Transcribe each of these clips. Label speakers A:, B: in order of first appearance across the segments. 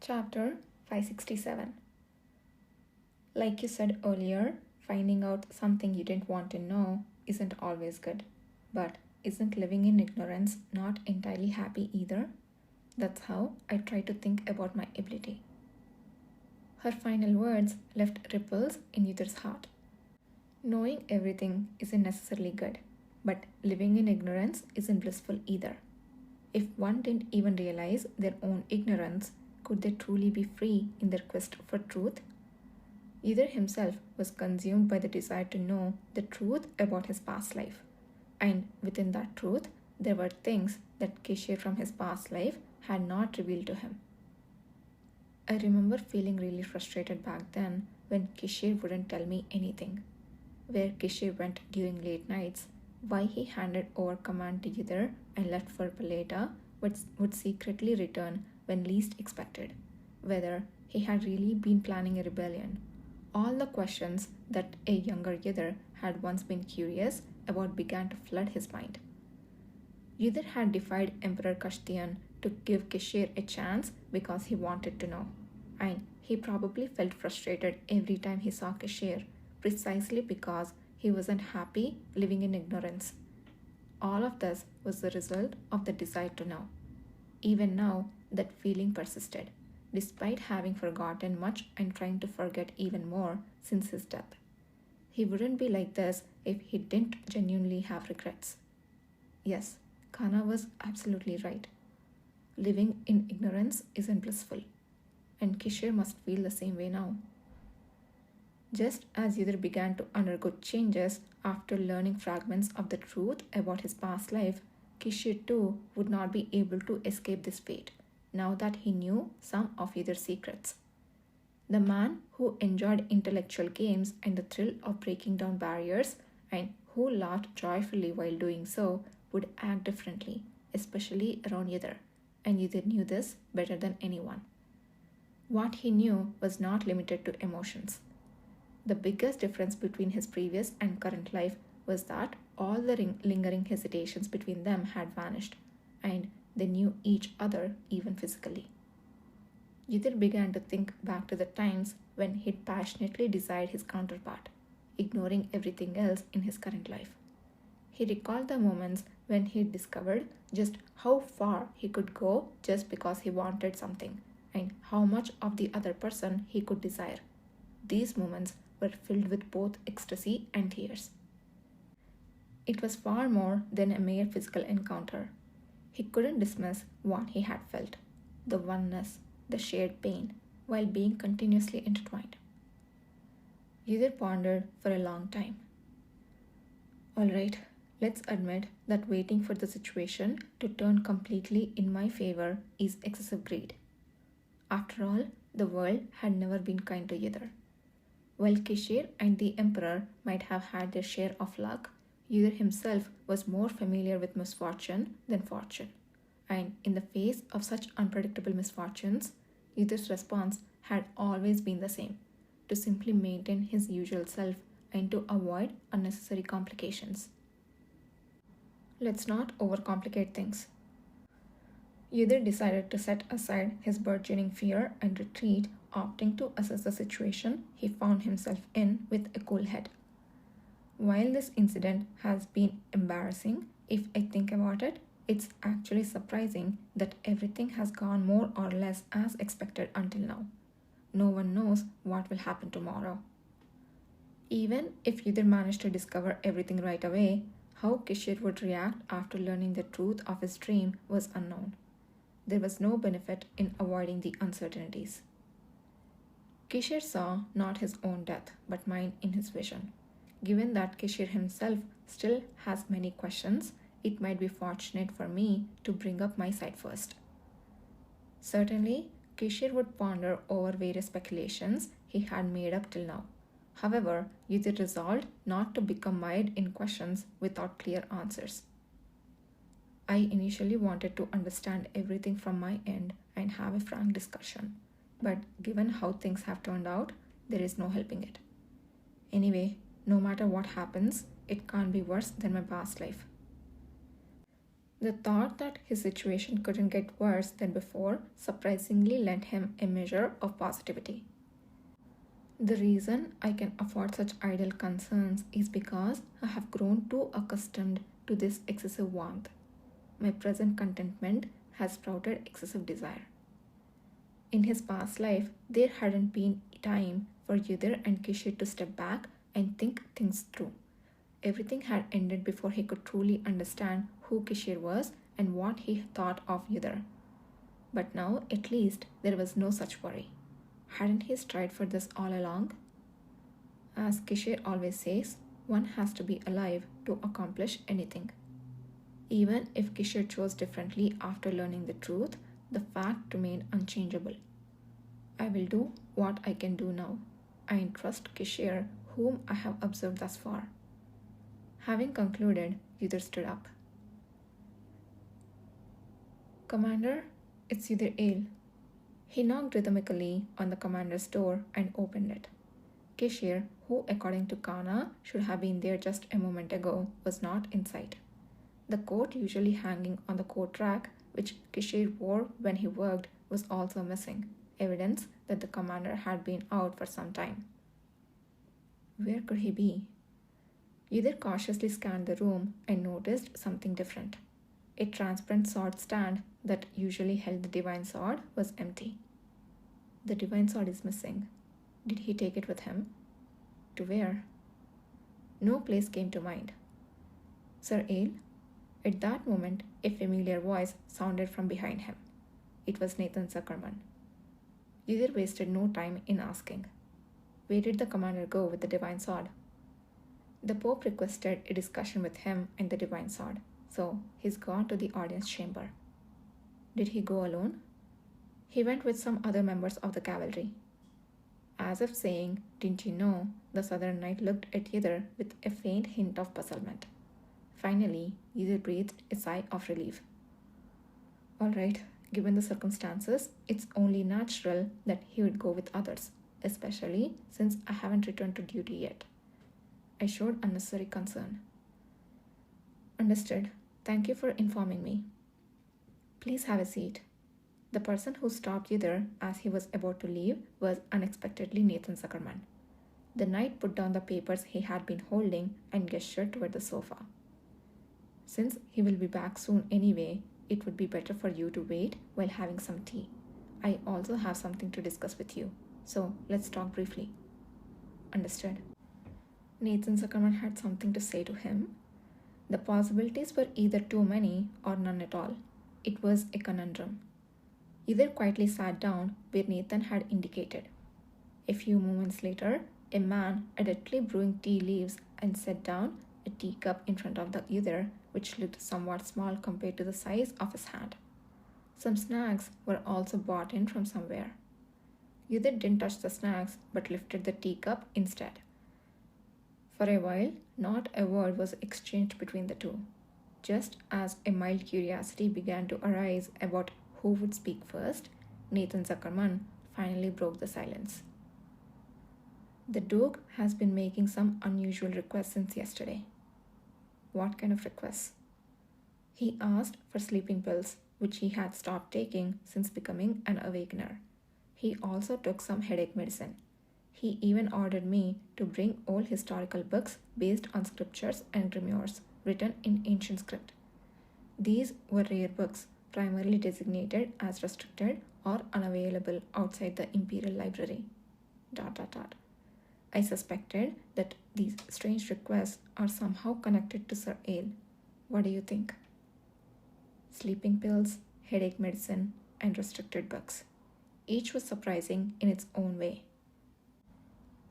A: Chapter 567. Like you said earlier, finding out something you didn't want to know isn't always good. But isn't living in ignorance not entirely happy either? That's how I try to think about my ability. Her final words left ripples in Yudhir's heart. Knowing everything isn't necessarily good, but living in ignorance isn't blissful either. If one didn't even realize their own ignorance, could they truly be free in their quest for truth? Yudhir himself was consumed by the desire to know the truth about his past life. And within that truth, there were things that Kishir from his past life had not revealed to him. I remember feeling really frustrated back then when Kishir wouldn't tell me anything. Where Kishir went during late nights, why he handed over command to Yudhir and left for Baleta, would secretly return when least expected, whether he had really been planning a rebellion. All the questions that a younger Yudhir had once been curious about began to flood his mind. Yudhir had defied Emperor Kashtian to give Kishir a chance because he wanted to know, and he probably felt frustrated every time he saw Kishir, precisely because he wasn't happy living in ignorance. All of this was the result of the desire to know. Even now, that feeling persisted, despite having forgotten much and trying to forget even more since his death. He wouldn't be like this if he didn't genuinely have regrets. Yes, Kana was absolutely right. Living in ignorance isn't blissful, and Kishir must feel the same way now. Just as Yudhir began to undergo changes after learning fragments of the truth about his past life, Kishir too would not be able to escape this fate, now that he knew some of Yudhir's secrets. The man who enjoyed intellectual games and the thrill of breaking down barriers, and who laughed joyfully while doing so, would act differently, especially around Yudhir, and Yudhir knew this better than anyone. What he knew was not limited to emotions. The biggest difference between his previous and current life was that all the lingering hesitations between them had vanished, and they knew each other even physically. Yudhir began to think back to the times when he'd passionately desired his counterpart, ignoring everything else in his current life. He recalled the moments when he'd discovered just how far he could go just because he wanted something, and how much of the other person he could desire. These moments were filled with both ecstasy and tears. It was far more than a mere physical encounter. He couldn't dismiss what he had felt, the oneness, the shared pain, while being continuously intertwined. Yudhir pondered for a long time. Alright, let's admit that waiting for the situation to turn completely in my favor is excessive greed. After all, the world had never been kind to Yudhir. While Kishir and the Emperor might have had their share of luck, Yudhir himself was more familiar with misfortune than fortune. And in the face of such unpredictable misfortunes, Yudhir's response had always been the same, to simply maintain his usual self and to avoid unnecessary complications. Let's not overcomplicate things. Yudhir decided to set aside his burgeoning fear and retreat, opting to assess the situation he found himself in with a cool head. While this incident has been embarrassing, if I think about it, it's actually surprising that everything has gone more or less as expected until now. No one knows what will happen tomorrow. Even if Yudhir managed to discover everything right away, how Kishir would react after learning the truth of his dream was unknown. There was no benefit in avoiding the uncertainties. Kishir saw not his own death, but mine in his vision. Given that Kishir himself still has many questions, it might be fortunate for me to bring up my side first. Certainly, Kishir would ponder over various speculations he had made up till now. However, Yudhir resolved not to become mired in questions without clear answers. I initially wanted to understand everything from my end and have a frank discussion, but given how things have turned out, there is no helping it. Anyway, no matter what happens, it can't be worse than my past life. The thought that his situation couldn't get worse than before surprisingly lent him a measure of positivity. The reason I can afford such idle concerns is because I have grown too accustomed to this excessive warmth. My present contentment has sprouted excessive desire. In his past life, there hadn't been time for Yudhir and Kishir to step back and think things through. Everything had ended before he could truly understand who Kishir was and what he thought of Yudhir. But now, at least, there was no such worry. Hadn't he strived for this all along? As Kishir always says, one has to be alive to accomplish anything. Even if Kishir chose differently after learning the truth, the fact remained unchangeable. I will do what I can do now. I entrust Kishir, whom I have observed thus far. Having concluded, Yudhir stood up. Commander, it's Yudhir Ale. He knocked rhythmically on the commander's door and opened it. Kishir, who according to Kana should have been there just a moment ago, was not in sight. The coat usually hanging on the coat rack, which Kishir wore when he worked, was also missing, evidence that the commander had been out for some time. Where could he be? Yudhir cautiously scanned the room and noticed something different. A transparent sword stand that usually held the divine sword was empty. The divine sword is missing. Did he take it with him? To where? No place came to mind. Sir Ale? At that moment, a familiar voice sounded from behind him. It was Nathan Zuckerman. Yudhir wasted no time in asking, where did the commander go with the divine sword? The Pope requested a discussion with him and the divine sword, so he's gone to the audience chamber. Did he go alone? He went with some other members of the cavalry. As if saying, didn't you know, the southern knight looked at Yudhir with a faint hint of puzzlement. Finally, Yudhir breathed a sigh of relief. All right, given the circumstances, it's only natural that he would go with others, especially since I haven't returned to duty yet. I showed unnecessary concern. Understood. Thank you for informing me. Please have a seat. The person who stopped Yudhir as he was about to leave was unexpectedly Nathan Zuckerman. The knight put down the papers he had been holding and gestured toward the sofa. Since he will be back soon anyway, it would be better for you to wait while having some tea. I also have something to discuss with you, so let's talk briefly. Understood. Nathan Zuckerman had something to say to him. The possibilities were either too many or none at all. It was a conundrum. Yudhir quietly sat down where Nathan had indicated. A few moments later, a man adeptly brewing tea leaves and set down a teacup in front of the Yudhir, which looked somewhat small compared to the size of his hand. Some snacks were also brought in from somewhere. Yudhir didn't touch the snacks but lifted the teacup instead. For a while, not a word was exchanged between the two. Just as a mild curiosity began to arise about who would speak first, Nathan Zuckerman finally broke the silence. The Duke has been making some unusual requests since yesterday. What kind of requests? He asked for sleeping pills, which he had stopped taking since becoming an awakener. He also took some headache medicine. He even ordered me to bring old historical books based on scriptures and grimoires written in ancient script. These were rare books, primarily designated as restricted or unavailable outside the Imperial Library. ... I suspected that these strange requests are somehow connected to Sir Ale. What do you think? Sleeping pills, headache medicine, and restricted books. Each was surprising in its own way.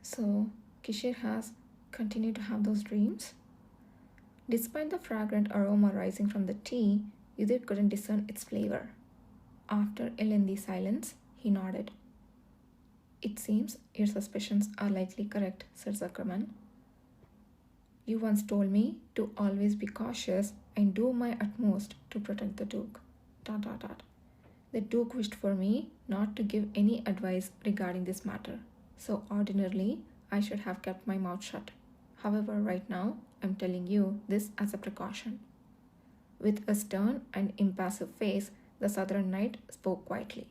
A: So, Kishir has continued to have those dreams? Despite the fragrant aroma rising from the tea, Yudhir couldn't discern its flavor. After a lengthy silence, he nodded. It seems your suspicions are likely correct, Sir Zuckerman. You once told me to always be cautious and do my utmost to protect the Duke. ... The Duke wished for me not to give any advice regarding this matter, so ordinarily I should have kept my mouth shut. However, right now I'm telling you this as a precaution. With a stern and impassive face, the Southern Knight spoke quietly.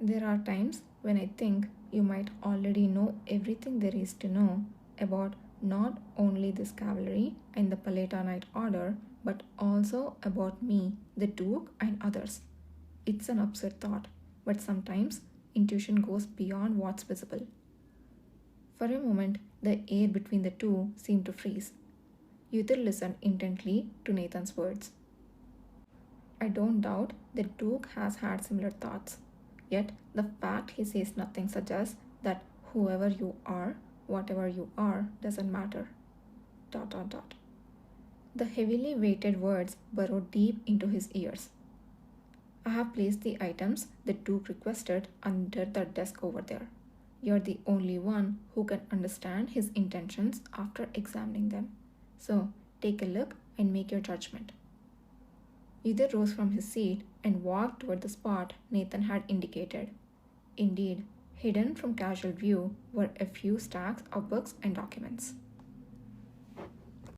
A: There are times when I think you might already know everything there is to know about not only this cavalry and the Palatinate order, but also about me, the Duke, and others. It's an absurd thought, but sometimes intuition goes beyond what's visible. For a moment, the air between the two seemed to freeze. Uther listened intently to Nathan's words. I don't doubt the Duke has had similar thoughts. Yet, the fact he says nothing suggests that whoever you are, whatever you are, doesn't matter. Dot dot dot. The heavily weighted words burrowed deep into his ears. I have placed the items the Duke requested under the desk over there. You're the only one who can understand his intentions after examining them. So, take a look and make your judgment. Uther rose from his seat and walked toward the spot Nathan had indicated. Indeed, hidden from casual view were a few stacks of books and documents.